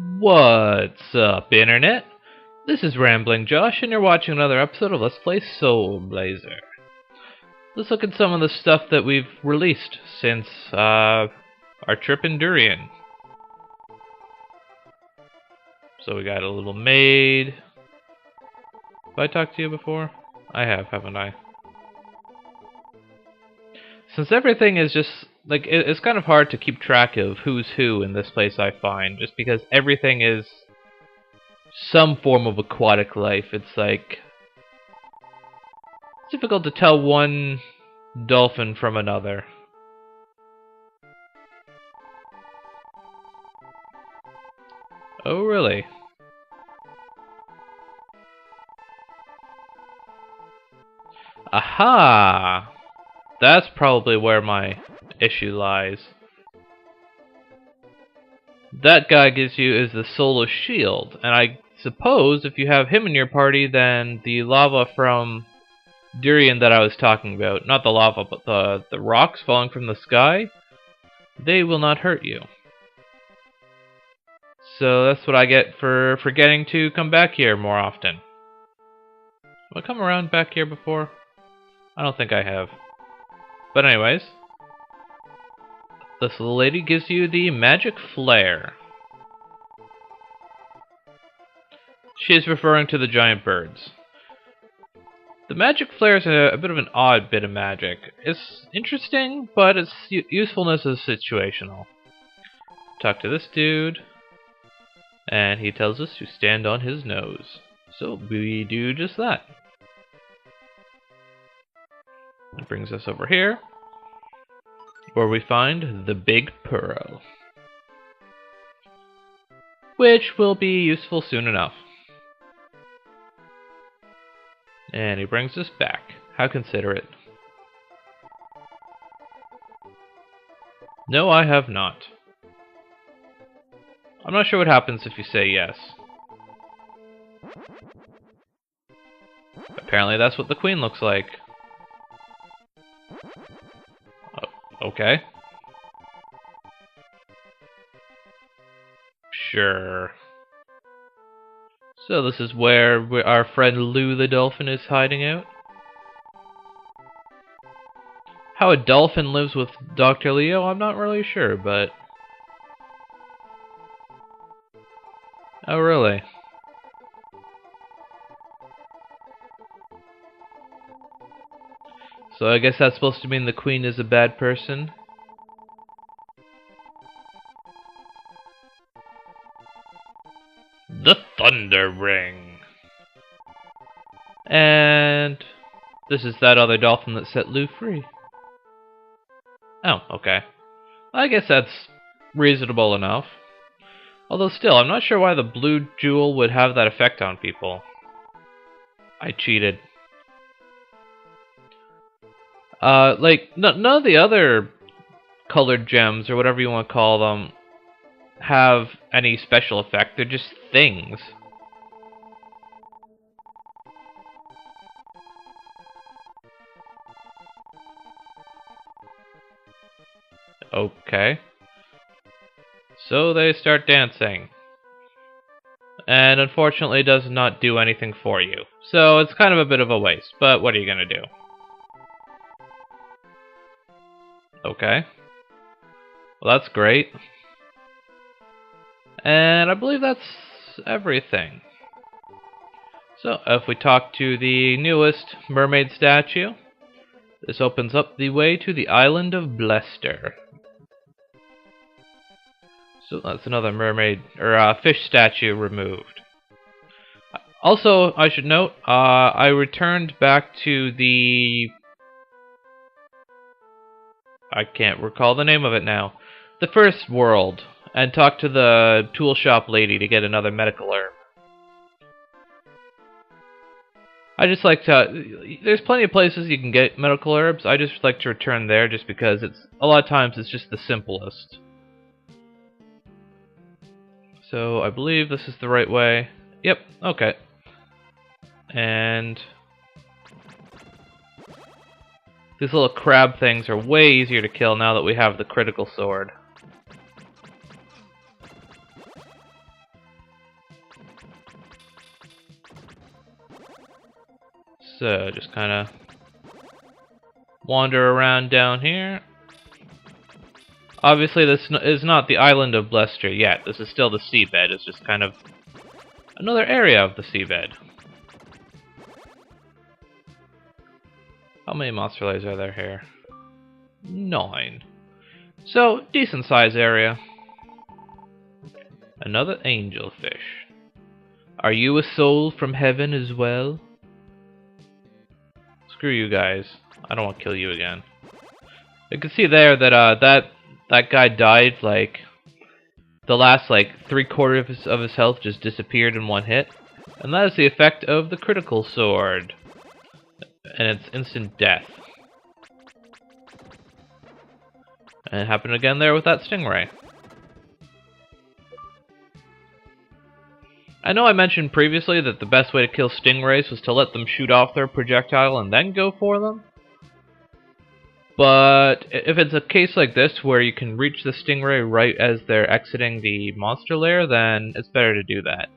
What's up, Internet? This is Rambling Josh, and you're watching another episode of Let's Play Soul Blazer. Let's look at some of the stuff that we've released since our trip in Durian. So we got a little maid. Have I talked to you before? I have, haven't I? Since everything is just, like, it's kind of hard to keep track of who's who in this place, I find, just because everything is some form of aquatic life. It's like, it's difficult to tell one dolphin from another. Oh, really? Aha! That's probably where my issue lies. That guy gives you is the Solar Shield, and I suppose if you have him in your party, then the lava from Durian that I was talking about, not the lava, but the rocks falling from the sky, they will not hurt you. So that's what I get for forgetting to come back here more often. Have I come around back here before? I don't think I have. But anyways, this little lady gives you the magic flare. She is referring to the giant birds. The magic flare is a bit of an odd bit of magic. It's interesting, but its usefulness is situational. Talk to this dude, and he tells us to stand on his nose. So we do just that. That brings us over here, where we find the Big Pearl, which will be useful soon enough. And he brings us back. How considerate. No, I have not. I'm not sure what happens if you say yes. Apparently that's what the Queen looks like. Okay. Sure. So this is where our friend Lou the dolphin is hiding out. How a dolphin lives with Dr. Leo, I'm not really sure, but... Oh, really? So I guess that's supposed to mean the Queen is a bad person? The Thunder Ring. And this is that other dolphin that set Lou free. Oh, okay. I guess that's reasonable enough. Although still, I'm not sure why the blue jewel would have that effect on people. I cheated. None of the other colored gems, or whatever you want to call them, have any special effect. They're just things. Okay. So they start dancing. And unfortunately it does not do anything for you. So it's kind of a bit of a waste, but what are you gonna do? Okay. Well, that's great. And I believe that's everything. So, if we talk to the newest mermaid statue, this opens up the way to the island of Blester. So that's another mermaid, or fish statue removed. Also, I should note, I returned back to the... I can't recall the name of it now. The first world, and talked to the tool shop lady to get another medical herb. I just like to... There's plenty of places you can get medical herbs. I just like to return there just because it's... A lot of times it's just the simplest. So I believe this is the right way. Yep, okay. And... these little crab things are way easier to kill now that we have the critical sword. So, just kind of wander around down here. Obviously, this is not the island of Blester yet. This is still the seabed. It's just kind of another area of the seabed. How many monster layers are there here? 9. So, decent size area. Another angelfish. Are you a soul from heaven as well? Screw you guys. I don't want to kill you again. You can see there that that guy died, like, the last, like, 3/4 of his health just disappeared in one hit. And that is the effect of the critical sword. And it's instant death. And it happened again there with that stingray. I know I mentioned previously that the best way to kill stingrays was to let them shoot off their projectile and then go for them. But if it's a case like this where you can reach the stingray right as they're exiting the monster lair, then it's better to do that.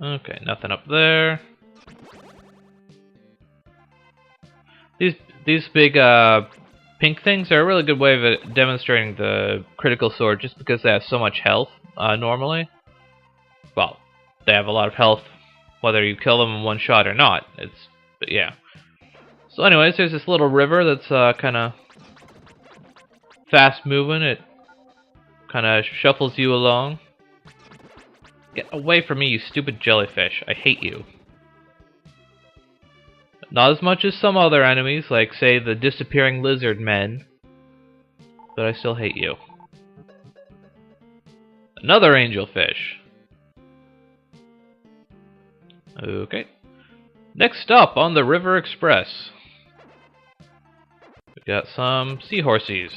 Okay, nothing up there. These big pink things are a really good way of demonstrating the critical sword just because they have so much health normally. Well, they have a lot of health whether you kill them in one shot or not. But yeah. So anyways, there's this little river that's kind of fast moving. It kind of shuffles you along. Get away from me, you stupid jellyfish. I hate you. Not as much as some other enemies, like, say, the disappearing lizard men. But I still hate you. Another angelfish. Okay. Next stop on the River Express. We got some seahorses.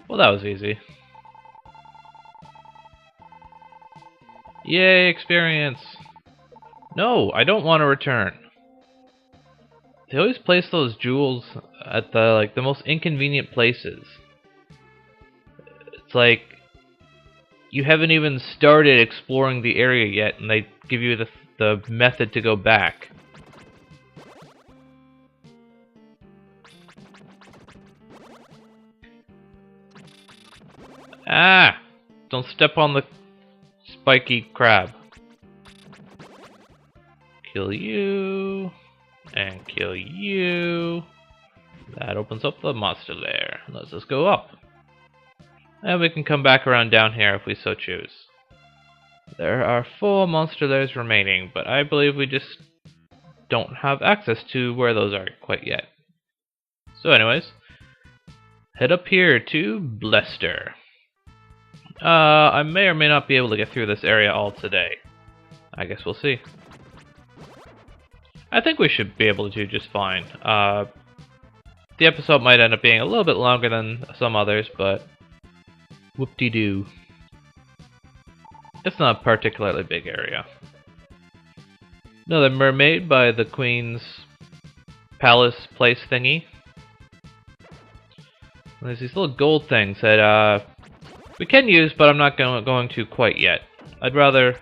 Well, that was easy. Yay, experience! No, I don't want to return. They always place those jewels at the most inconvenient places. It's like you haven't even started exploring the area yet, and they give you the method to go back. Ah! Don't step on the spiky crab. Kill you. And kill you. That opens up the monster lair. Let's just go up. And we can come back around down here if we so choose. There are 4 monster lairs remaining, but I believe we just don't have access to where those are quite yet. So anyways, head up here to Blester. I may or may not be able to get through this area all today. I guess we'll see. I think we should be able to just fine. The episode might end up being a little bit longer than some others, but whoop-de-doo. It's not a particularly big area. Another mermaid by the Queen's Palace place thingy. And there's these little gold things that we can use, but I'm not going to quite yet. I'd rather...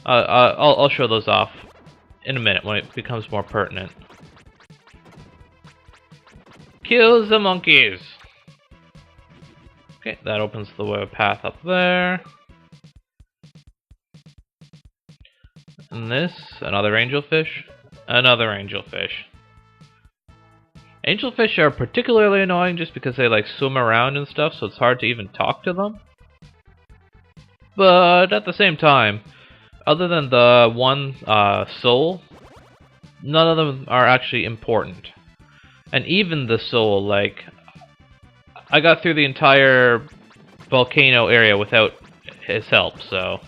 I'll show those off in a minute when it becomes more pertinent. Kill the monkeys! Okay, that opens the web path up there. And this, another angelfish. Another angelfish. Angelfish are particularly annoying just because they like swim around and stuff, so it's hard to even talk to them. But at the same time, other than the one soul, none of them are actually important. And even the soul, like, I got through the entire volcano area without his help, so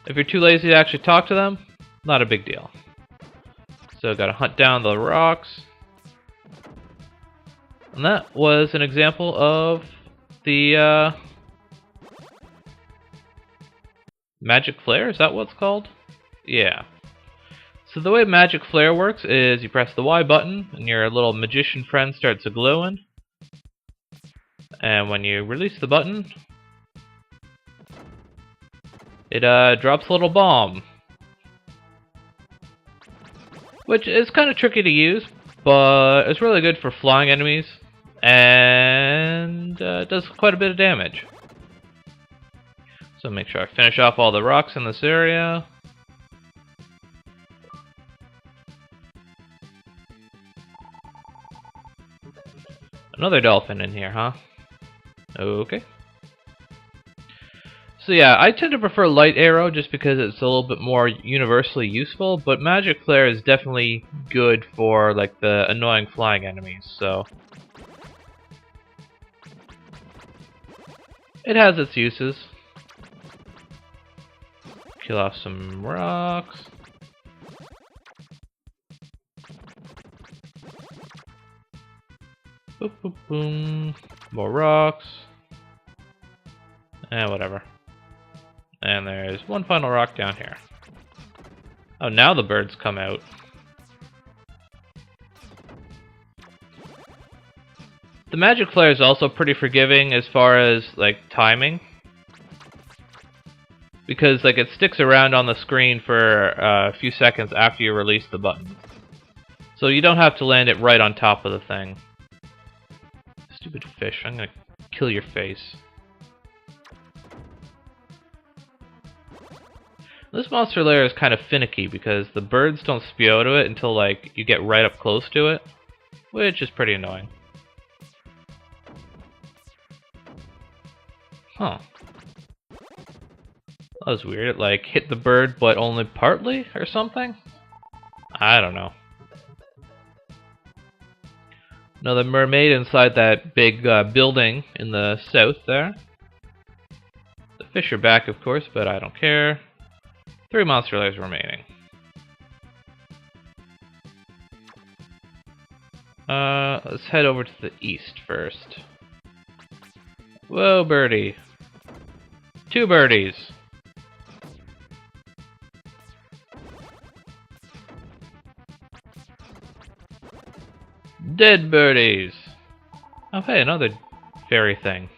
if you're too lazy to actually talk to them, not a big deal. So gotta hunt down the rocks. And that was an example of the magic flare, is that what it's called? Yeah. So the way magic flare works is you press the Y button and your little magician friend starts glowing. And when you release the button, it drops a little bomb. Which is kind of tricky to use, but it's really good for flying enemies. And does quite a bit of damage. So make sure I finish off all the rocks in this area. Another dolphin in here, huh? Okay. So yeah, I tend to prefer light arrow just because it's a little bit more universally useful, but magic flare is definitely good for like the annoying flying enemies, so it has its uses. Kill off some rocks. Boop, boop, boom. More rocks. And whatever. And there's one final rock down here. Oh, now the birds come out. The magic flare is also pretty forgiving as far as like timing, because like it sticks around on the screen for a few seconds after you release the button, so you don't have to land it right on top of the thing. Stupid fish! I'm gonna kill your face. This monster lair is kind of finicky because the birds don't spew to it until like you get right up close to it, which is pretty annoying. Huh. That was weird. It like hit the bird but only partly or something? I don't know. Another mermaid inside that big building in the south there. The fish are back, of course, but I don't care. 3 monster lairs remaining. Let's head over to the east first. Whoa, birdie. 2 birdies. Dead birdies. Oh, hey, another fairy thing.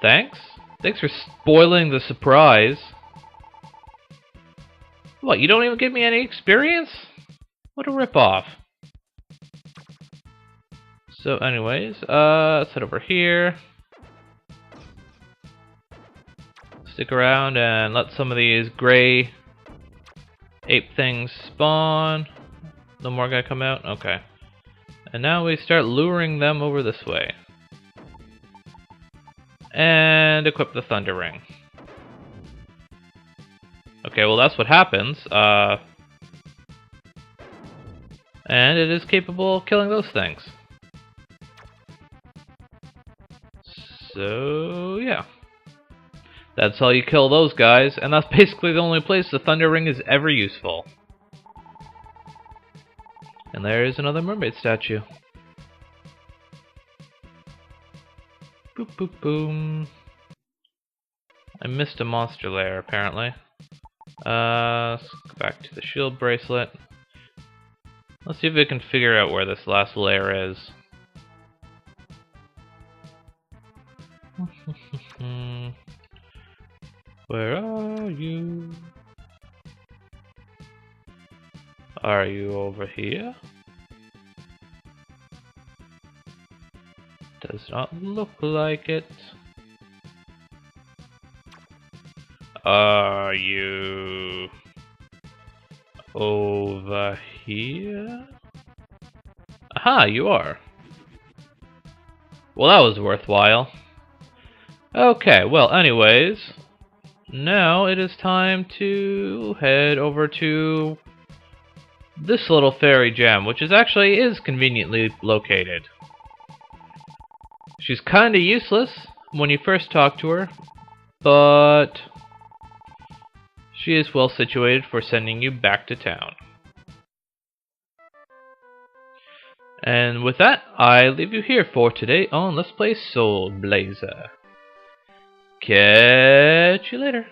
Thanks? Thanks for spoiling the surprise. What, you don't even give me any experience? What a ripoff. So anyways, let's head over here. Stick around and let some of these gray ape things spawn. No more gonna come out? Okay. And now we start luring them over this way. And equip the Thunder Ring. Okay, well that's what happens. And it is capable of killing those things. So, yeah. That's how you kill those guys, and that's basically the only place the Thunder Ring is ever useful. And there is another mermaid statue. Boop boop boom. I missed a monster lair, apparently. Let's go back to the shield bracelet. Let's see if we can figure out where this last lair is. Where are you? Are you over here? Does not look like it. Are you over here? Aha, you are. Well, that was worthwhile. Okay, well, anyways, now it is time to head over to this little fairy gem, which is conveniently located. She's kinda useless when you first talk to her, but she is well situated for sending you back to town. And with that, I leave you here for today on Let's Play Soul Blazer. Catch you later.